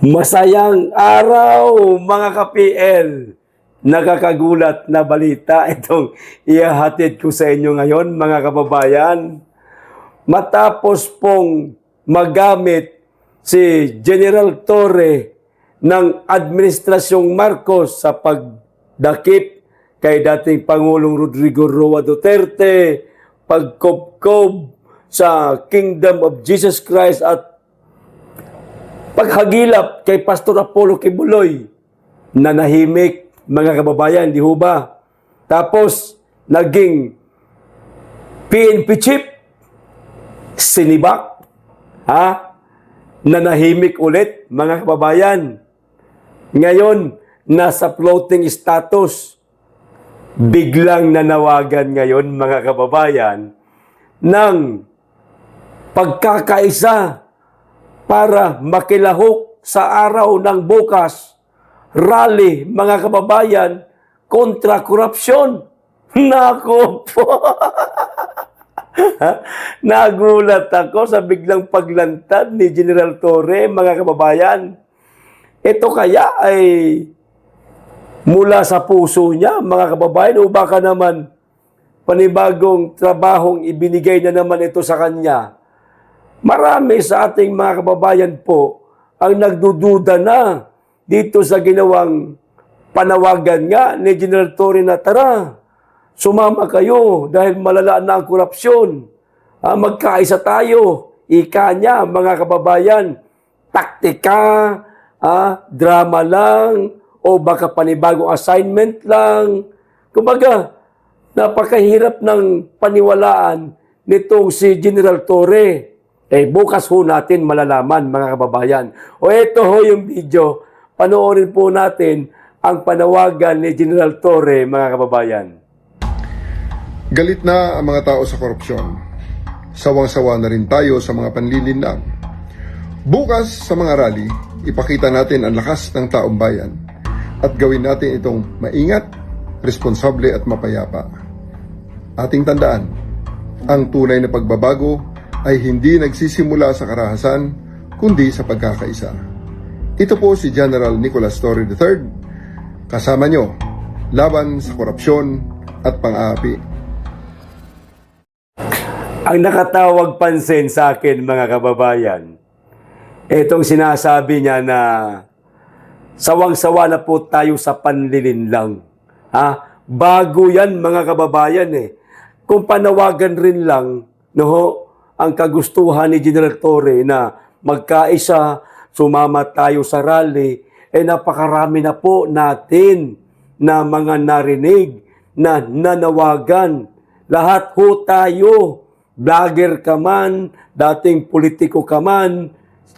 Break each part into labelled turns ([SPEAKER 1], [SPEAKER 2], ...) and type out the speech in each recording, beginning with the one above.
[SPEAKER 1] Masayang araw mga ka-PL. Nakakagulat na balita itong ihahatid ko sa inyo ngayon mga kababayan. Matapos pong magamit si General Torre ng Administrasyong Marcos sa pagdakip kay dating Pangulong Rodrigo Roa Duterte, pagkopkob sa Kingdom of Jesus Christ at paghagilap kay Pastor Apollo Kibuloy, nanahimik mga kababayan, di ho ba? Tapos, naging PNP chief, sinibak, nanahimik ulit mga kababayan. Ngayon, nasa floating status, biglang nanawagan ngayon mga kababayan ng pagkakaisa para makilahok sa araw ng bukas, rally, mga kababayan, kontra korupsyon. Nako po! Nagulat ako sa biglang paglantad ni General Torre, mga kababayan. Ito kaya ay mula sa puso niya, mga kababayan, o baka naman panibagong trabahong ibinigay na naman ito sa kanya. Marami sa ating mga kababayan po ang nagdududa na dito sa ginawang panawagan nga ni General Torre na tara, sumama kayo dahil malala na ang korupsyon. Magkaisa tayo. Ika niya, mga kababayan, taktika, drama lang, o baka panibagong assignment lang. Kumbaga, napakahirap ng paniwalaan nitong si General Torre. Bukas ho natin malalaman mga kababayan. O ito ho yung video. Panoorin po natin ang panawagan ni General Torre mga kababayan.
[SPEAKER 2] Galit na ang mga tao sa korupsyon. Sawang-sawa na rin tayo sa mga panlilinlang. Bukas sa mga rally, ipakita natin ang lakas ng taong bayan at gawin natin itong maingat, responsable at mapayapa. Ating tandaan, ang tunay na pagbabago ay hindi nagsisimula sa karahasan, kundi sa pagkakaisa. Ito po si General Nicolas Torre III, kasama nyo, laban sa korupsyon at pang-aapi.
[SPEAKER 1] Ang nakatawag pansin sa akin mga kababayan, itong sinasabi niya na sawang-sawa na po tayo sa panlilinlang. Bago yan mga kababayan Kung panawagan rin lang, ang kagustuhan ni General Torre na magkaisa, sumama tayo sa rally, napakarami na po natin na mga narinig na nanawagan. Lahat ho tayo, vlogger ka man, dating politiko ka man,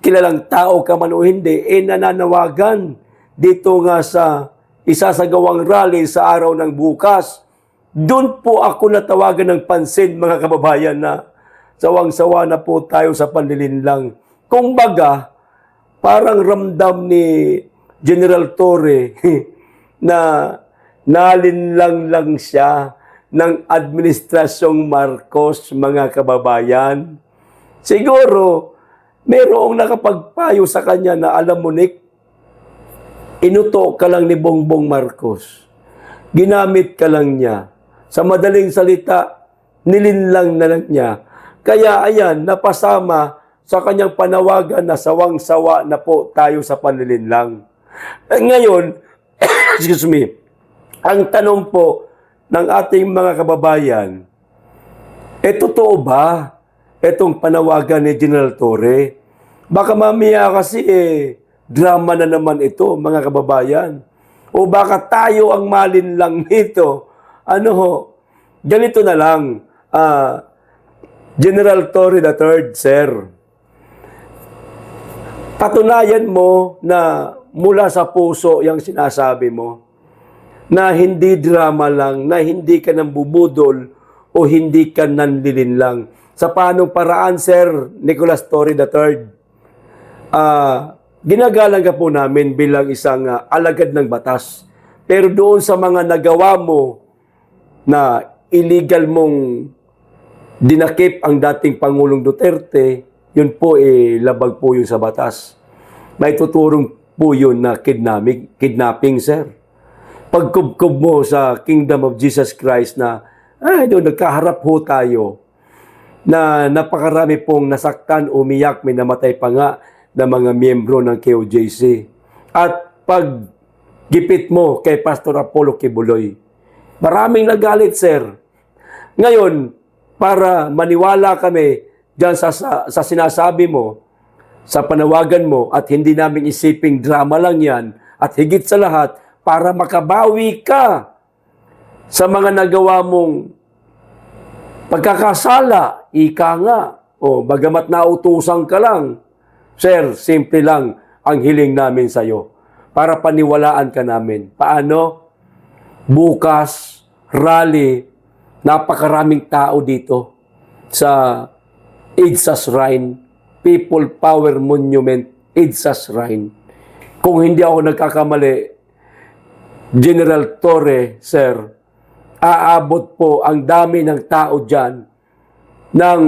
[SPEAKER 1] kilalang tao ka man o hindi, nananawagan dito nga sa isasagawang rally sa araw ng bukas. Doon po ako natawagan ng pansin mga kababayan na sawang-sawa na po tayo sa panlilinlang. Kung baga, parang ramdam ni General Torre na nalinlang lang siya ng Administrasyong Marcos, mga kababayan. Siguro, mayroong nakapagpayo sa kanya na alam mo, Nick, inuto ka lang ni Bongbong Marcos. Ginamit ka lang niya. Sa madaling salita, nilinlang na lang niya. Kaya ayan, napasama sa kanyang panawagan na sawang-sawa na po tayo sa panlilinlang. Ngayon, excuse me, ang tanong po ng ating mga kababayan, totoo ba itong panawagan ni General Torre? Baka mamaya kasi drama na naman ito mga kababayan. O baka tayo ang malinlang nito. Ganito na lang, General Torre III, sir. Patunayan mo na mula sa puso yung sinasabi mo, na hindi drama lang, na hindi ka nambubudol o hindi ka nanlilinlang. Sa paanong paraan, Sir Nicolas Torre III? Ginagalang ka po namin bilang isang alagad ng batas. Pero doon sa mga nagawa mo na illegal mong dinakip ang dating Pangulong Duterte, yun po labag po yun sa batas. may tuturong po yun na kidnapping, sir. Pagkubkob mo sa Kingdom of Jesus Christ na, doon nagkaharap ho tayo, na napakarami pong nasaktan, umiyak, may namatay pa nga na mga miyembro ng KOJC. At pag gipit mo kay Pastor Apollo Kibuloy, maraming nagalit, sir. Ngayon, para maniwala kami dyan sa sinasabi mo, sa panawagan mo, at hindi namin isiping drama lang yan, at higit sa lahat, para makabawi ka sa mga nagawa mong pagkakasala, ika nga, o bagamat nautusan ka lang, sir, simple lang ang hiling namin sa iyo para paniwalaan ka namin. Paano? Bukas, rally, napakaraming tao dito sa EDSA Shrine, People Power Monument, EDSA Shrine. Kung hindi ako nagkakamali, General Torre, sir, aabot po ang dami ng tao dyan ng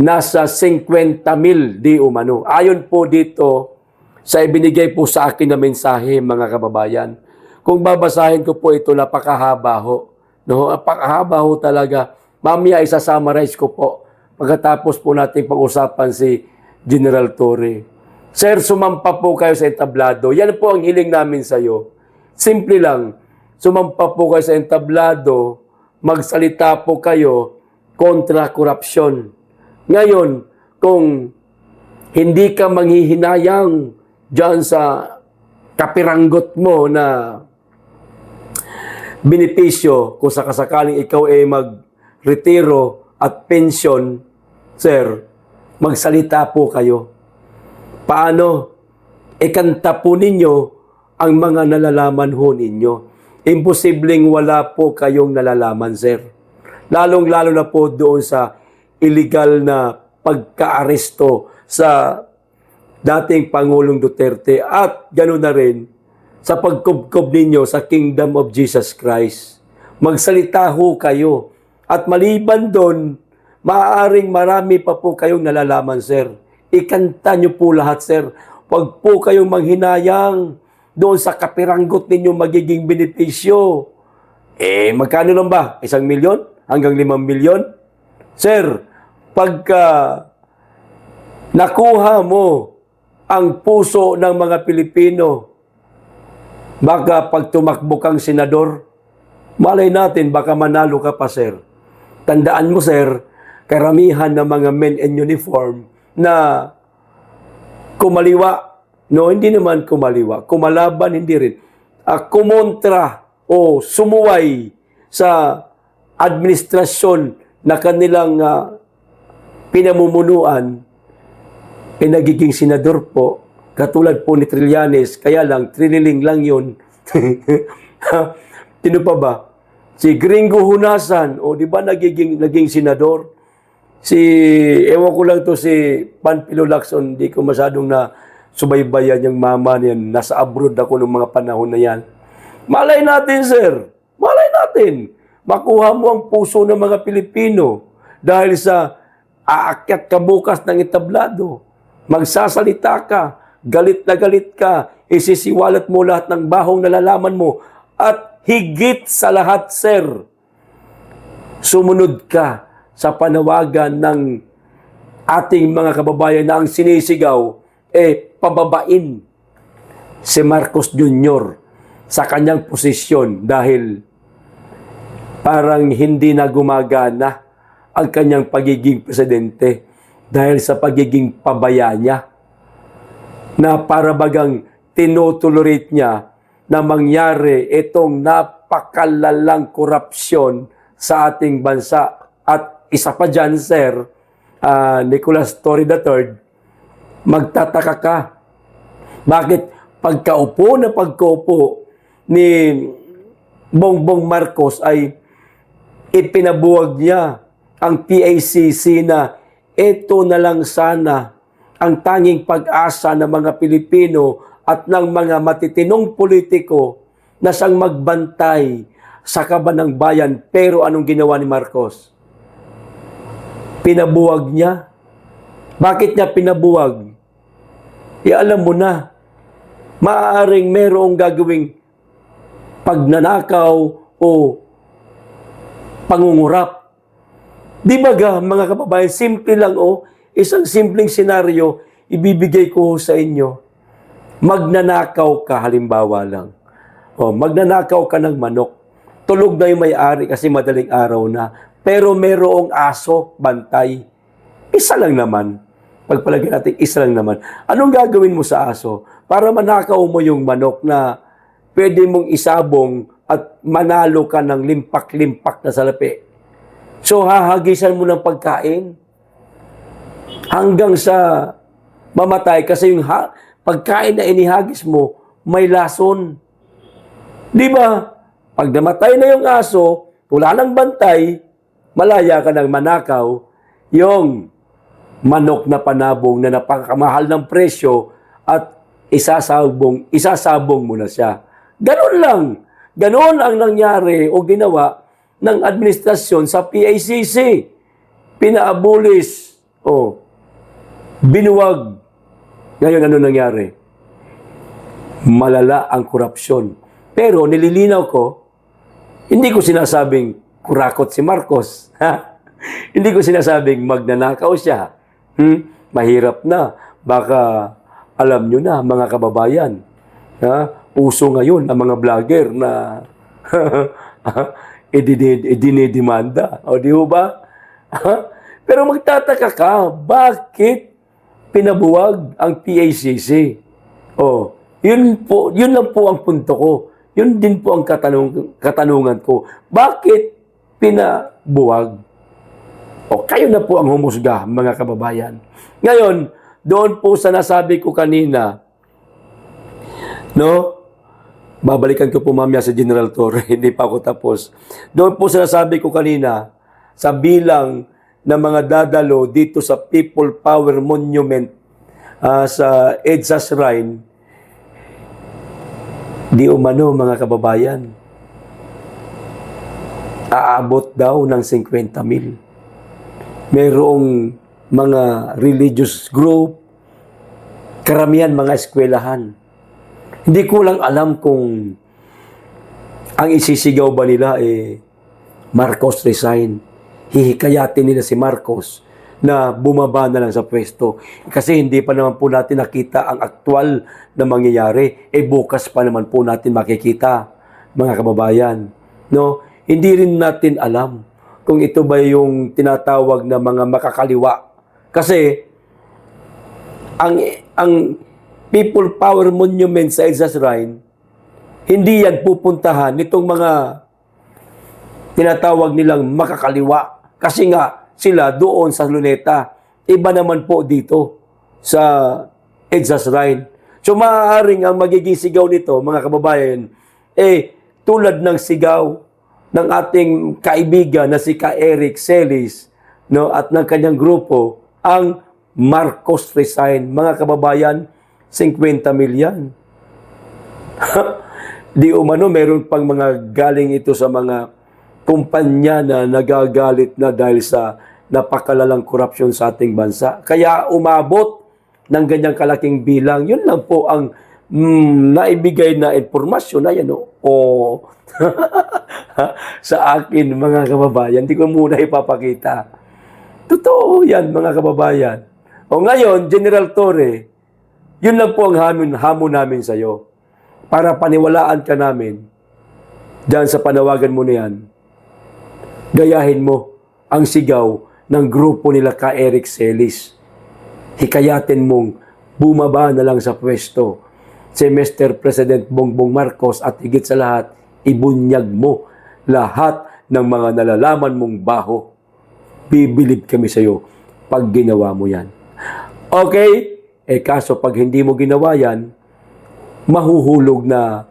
[SPEAKER 1] nasa 50,000 di umano. Ayon po dito sa ibinigay po sa akin na mensahe, mga kababayan. Kung babasahin ko po ito, napakahaba ho. No? Napakahaba ho talaga. Mamaya isa-summarize ko po pagkatapos po natin pag-usapan si General Torre. Sir, sumampa po kayo sa entablado. Yan po ang hiling namin sa iyo. Simple lang, sumampa po kayo sa entablado, magsalita po kayo kontra korupsyon. Ngayon, kung hindi ka manghihinayang dyan sa kapiranggot mo na benepisyo, kung sakasakaling ikaw ay mag-retiro at pension, sir, magsalita po kayo. Paano? Ikanta po ninyo ang mga nalalaman ho ninyo. Imposibleng wala po kayong nalalaman, sir. Lalong-lalo na po doon sa illegal na pagka-aresto sa dating Pangulong Duterte at gano'n na rin sa pagkubkob ninyo sa Kingdom of Jesus Christ. Magsalita ho kayo. At maliban doon, maaaring marami pa po kayong nalalaman, sir. Ikanta nyo po lahat, sir. Huwag po kayong manghinayang doon sa kapiranggot ninyo magiging benepisyo. Magkano lang ba? 1 milyon? Hanggang 5 milyon? Sir, pagka nakuha mo ang puso ng mga Pilipino, baka pag tumakbo kang senador, malay natin baka manalo ka pa, sir. Tandaan mo, sir, karamihan ng mga men in uniform na kumaliwa, no, hindi naman kumaliwa. Kumalaban, hindi rin. Kumontra o sumuway sa administrasyon na kanilang pinamumunuan, nagiging senador po. Katulad po ni Trillanes, kaya lang, trililing lang yun. Sino pa ba? Si Gringo Hunasan, o di ba naging senador? Ewan ko lang to si Panfilo Lacson, di ko masyadong na subaybayan yung mama niyan. Nasa abroad ako ng mga panahon na yan. Malay natin, sir. Malay natin. Makuha mo ang puso ng mga Pilipino dahil sa aakyat ka bukas ng entablado. Magsasalita ka. Galit na galit ka. Isisiwalat mo lahat ng bahong nalalaman mo. At higit sa lahat, sir, sumunod ka sa panawagan ng ating mga kababayan na ang sinisigaw, pababain si Marcos Jr. sa kanyang posisyon dahil parang hindi na gumagana ang kanyang pagiging presidente dahil sa pagiging pabaya niya na para bagang tinotolerate niya na mangyari itong napakalalang korupsyon sa ating bansa. At isa pa dyan, sir, Nicolas Torre III, magtataka ka. Bakit pagkaupo ni Bongbong Marcos ay ipinabuwag niya ang PACC na ito na lang sana ang tanging pag-asa ng mga Pilipino at ng mga matitinong politiko na siyang magbantay sa kaban ng bayan. Pero anong ginawa ni Marcos? Pinabuwag niya. Bakit niya pinabuwag? alam mo na, maaaring merong gagawing pagnanakaw o pangungurap. Di ba mga kababayan, simple lang isang simpleng senaryo, ibibigay ko sa inyo. Magnanakaw ka, halimbawa lang. Magnanakaw ka ng manok. Tulog na yung may-ari kasi madaling araw na. Pero merong aso, bantay. Isa lang naman. Pagpalagay natin, isa lang naman. Anong gagawin mo sa aso? Para manakaw mo yung manok na pwede mong isabong at manalo ka ng limpak-limpak na salapi. So, hahagisan mo ng pagkain hanggang sa mamatay kasi yung pagkain na inihagis mo, may lason. Di ba? Pag namatay na yung aso, wala nang bantay, malaya ka ng manakaw, yung manok na panabong na napakamahal ng presyo at isasabong mo na siya. Ganon lang. Ganon ang nangyari o ginawa ng administrasyon sa PICC. Pinaabulis. Binuwag. Ngayon, ano nangyari? Malala ang korupsyon. Pero nililinaw ko, hindi ko sinasabing kurakot si Marcos. Hindi ko sinasabing magnanakaw siya. Mahirap na. Baka alam nyo na, mga kababayan. Uso ngayon ang mga vlogger na dinidemanda. O di ba? Pero magtataka ka, bakit pinabuwag ang PACC? Yun lang po ang punto ko. Yun din po ang katanungan ko. Bakit pinabuwag? Kayo na po ang humusga, mga kababayan. Ngayon, doon po sa nasabi ko kanina, babalikan ko po mamaya sa General Torre, hindi pa ako tapos. Doon po sa nasabi ko kanina, sa bilang ng mga dadalo dito sa People Power Monument sa EDSA Shrine, di umano mga kababayan, aabot daw ng 50,000. Mayroong mga religious group, karamihan mga eskwelahan. Hindi ko lang alam kung ang isisigaw ba nila Marcos resign. Hihikayatin nila si Marcos na bumaba na lang sa pwesto. Kasi hindi pa naman po natin nakita ang aktual na mangyayari. Bukas pa naman po natin makikita, mga kababayan. Hindi rin natin alam kung ito ba yung tinatawag na mga makakaliwa. Kasi ang People Power Monument sa EDSA Shrine, hindi yan pupuntahan nitong mga tinatawag nilang makakaliwa. Kasi nga, sila doon sa Luneta. Iba naman po dito sa EDSA Shrine. So, maaaring ang magiging sigaw nito, mga kababayan, tulad ng sigaw ng ating kaibigan na si Eric Celis, at ng kanyang grupo, ang Marcos resign. Mga kababayan, 50 milyan. Di umano, meron pang mga galing ito sa mga kumpanya na nagagalit na dahil sa napakalalang korupsyon sa ating bansa. Kaya umabot ng ganyang kalaking bilang. Yun lang po ang naibigay na informasyon na yan. Sa akin, mga kababayan. Hindi ko muna ipapakita. Totoo yan, mga kababayan. Ngayon, General Torre, yun lang po ang hamon namin sa iyo. Para paniwalaan ka namin, dyan sa panawagan mo na yan, gayahin mo ang sigaw ng grupo nila ka Eric Celis. Hikayatin mong bumaba na lang sa pwesto si Mr. President Bongbong Marcos at higit sa lahat, ibunyag mo lahat ng mga nalalaman mong baho. Bibilib kami sa iyo pag ginawa mo yan. Okay? Kaso pag hindi mo ginawa yan, mahuhulog na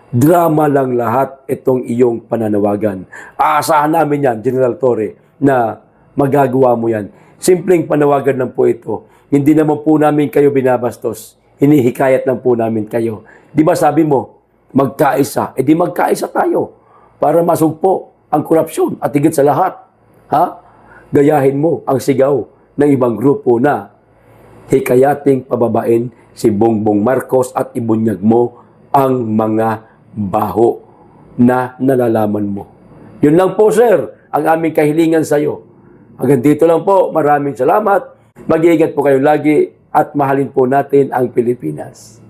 [SPEAKER 1] drama lang lahat itong iyong pananawagan. Aasahan namin yan, General Torre, na magagawa mo yan. Simpleng panawagan lang po ito. Hindi naman po namin kayo binabastos. Hinihikayat lang po namin kayo. Di ba sabi mo, magkaisa? Di magkaisa tayo para masugpo ang korupsyon at higit sa lahat. Gayahin mo ang sigaw ng ibang grupo na hikayating pababain si Bongbong Marcos at ibunyag mo ang mga baho na nalalaman mo. Yun lang po, sir, ang aming kahilingan sa iyo. Hanggang dito lang po. Maraming salamat. Mag-iingat po kayo lagi at mahalin po natin ang Pilipinas.